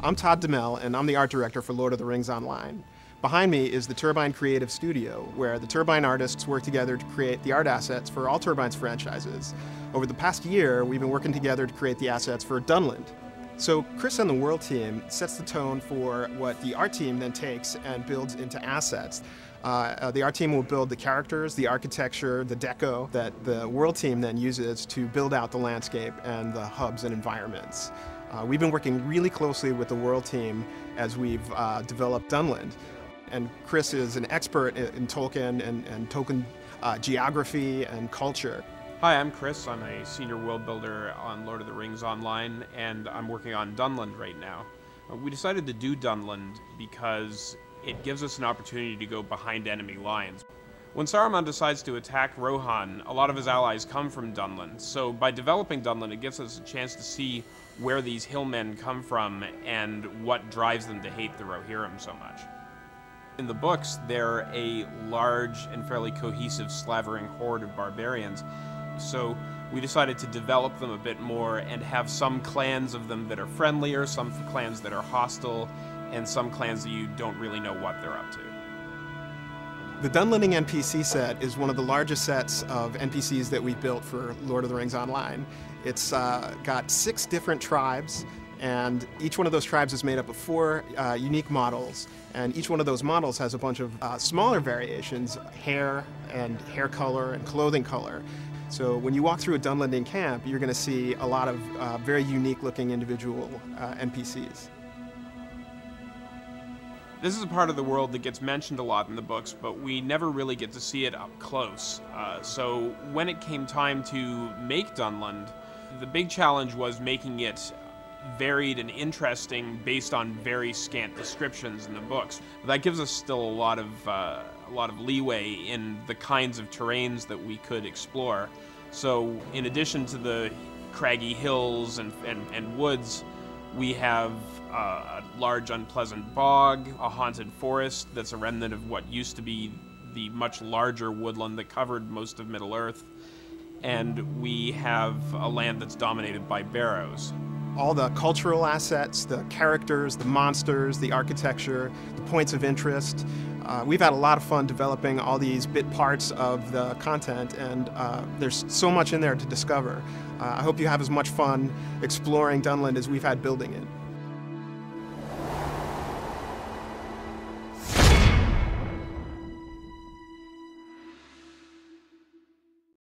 I'm Todd DeMel, and I'm the art director for Lord of the Rings Online. Behind me is the Turbine Creative Studio, where the Turbine artists work together to create the art assets for all Turbine's franchises. Over the past year, we've been working together to create the assets for Dunland. So Chris and the World team sets the tone for what the art team then takes and builds into assets. The art team will build the characters, the architecture, the deco that the World team then uses to build out the landscape and the hubs and environments. We've been working really closely with the World team as we've developed Dunland. And Chris is an expert in Tolkien and Tolkien geography and culture. Hi, I'm Chris. I'm a senior world builder on Lord of the Rings Online, and I'm working on Dunland right now. We decided to do Dunland because it gives us an opportunity to go behind enemy lines. When Saruman decides to attack Rohan, a lot of his allies come from Dunland, so by developing Dunland it gives us a chance to see where these hillmen come from and what drives them to hate the Rohirrim so much. In the books, they're a large and fairly cohesive slavering horde of barbarians, so we decided to develop them a bit more and have some clans of them that are friendlier, some clans that are hostile, and some clans that you don't really know what they're up to. The Dunlanding NPC set is one of the largest sets of NPCs that we've built for Lord of the Rings Online. It's got 6 different tribes, and each one of those tribes is made up of 4 unique models, and each one of those models has a bunch of smaller variations, hair and hair color and clothing color. So when you walk through a Dunlanding camp, you're going to see a lot of very unique looking individual NPCs. This is a part of the world that gets mentioned a lot in the books, but we never really get to see it up close. So when it came time to make Dunland, the big challenge was making it varied and interesting based on very scant descriptions in the books. But that gives us still a lot of leeway in the kinds of terrains that we could explore. So in addition to the craggy hills and woods, we have a large unpleasant bog, a haunted forest that's a remnant of what used to be the much larger woodland that covered most of Middle-earth, and we have a land that's dominated by barrows. All the cultural assets, the characters, the monsters, the architecture, the points of interest. We've had a lot of fun developing all these bit parts of the content, and there's so much in there to discover. I hope you have as much fun exploring Dunland as we've had building it.